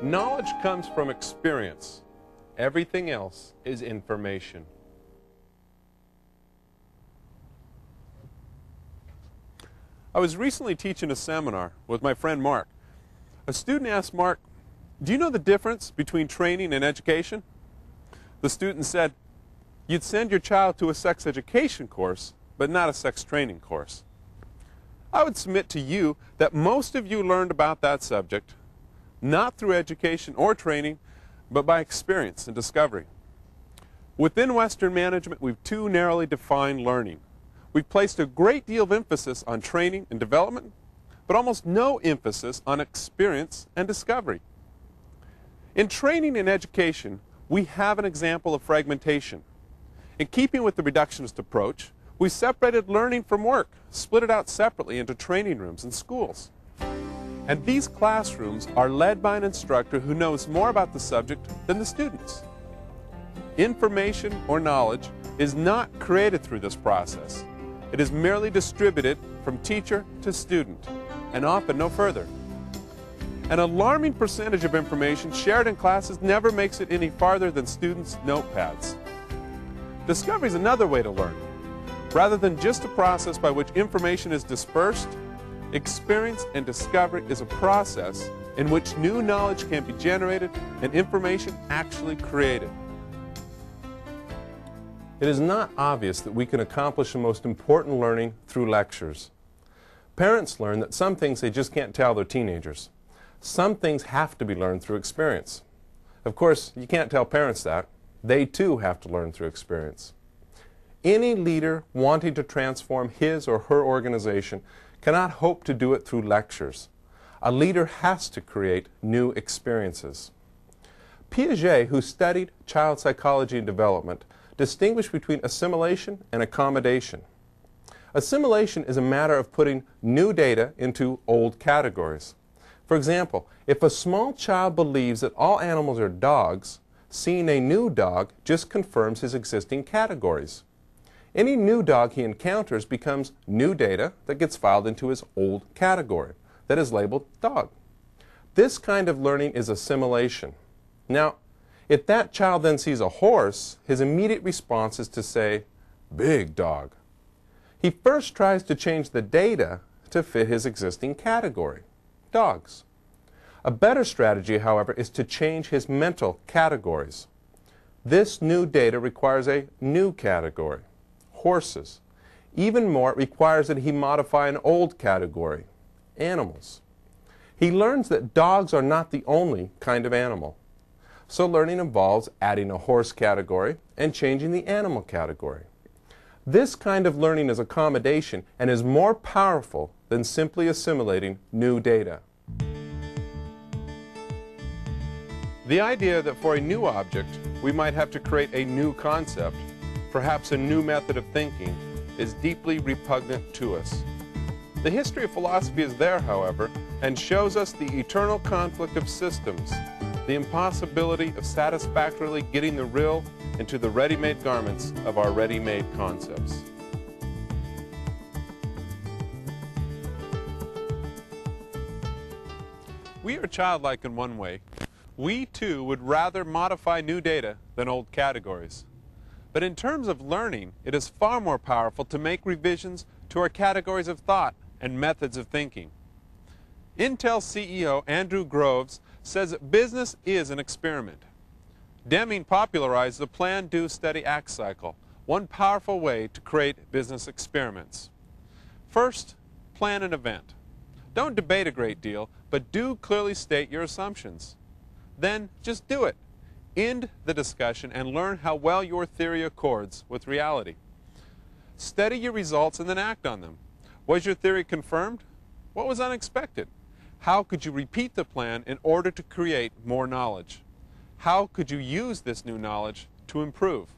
Knowledge comes from experience. Everything else is information. I was recently teaching a seminar with my friend Mark. A student asked Mark, "Do you know the difference between training and education?" The student said, "You'd send your child to a sex education course, but not a sex training course." I would submit to you that most of you learned about that subject not through education or training, but by experience and discovery. Within Western management, we've too narrowly defined learning. We've placed a great deal of emphasis on training and development, but almost no emphasis on experience and discovery. In training and education, we have an example of fragmentation. In keeping with the reductionist approach, we separated learning from work, split it out separately into training rooms and schools. And these classrooms are led by an instructor who knows more about the subject than the students. Information or knowledge is not created through this process. It is merely distributed from teacher to student, and often no further. An alarming percentage of information shared in classes never makes it any farther than students' notepads. Discovery is another way to learn. Rather than just a process by which information is dispersed, experience and discovery is a process in which new knowledge can be generated and information actually created. It is not obvious that we can accomplish the most important learning through lectures. Parents learn that some things they just can't tell their teenagers. Some things have to be learned through experience. Of course, you can't tell parents that. They too have to learn through experience. Any leader wanting to transform his or her organization cannot hope to do it through lectures. A leader has to create new experiences. Piaget, who studied child psychology and development, distinguished between assimilation and accommodation. Assimilation is a matter of putting new data into old categories. For example, if a small child believes that all animals are dogs, seeing a new dog just confirms his existing categories. Any new dog he encounters becomes new data that gets filed into his old category that is labeled dog. This kind of learning is assimilation. Now, if that child then sees a horse, his immediate response is to say, "Big dog." He first tries to change the data to fit his existing category, dogs. A better strategy, however, is to change his mental categories. This new data requires a new category, horses. Even more, it requires that he modify an old category, animals. He learns that dogs are not the only kind of animal. So learning involves adding a horse category and changing the animal category. This kind of learning is accommodation and is more powerful than simply assimilating new data. The idea that for a new object we might have to create a new concept, perhaps a new method of thinking, is deeply repugnant to us. The history of philosophy is there, however, and shows us the eternal conflict of systems, the impossibility of satisfactorily getting the real into the ready-made garments of our ready-made concepts. We are childlike in one way. We, too, would rather modify new data than old categories. But in terms of learning, it is far more powerful to make revisions to our categories of thought and methods of thinking. Intel CEO Andrew Groves says that business is an experiment. Deming popularized the plan, do, study, act cycle, one powerful way to create business experiments. First, plan an event. Don't debate a great deal, but do clearly state your assumptions. Then just do it. End the discussion and learn how well your theory accords with reality. Study your results and then act on them. Was your theory confirmed? What was unexpected? How could you repeat the plan in order to create more knowledge? How could you use this new knowledge to improve?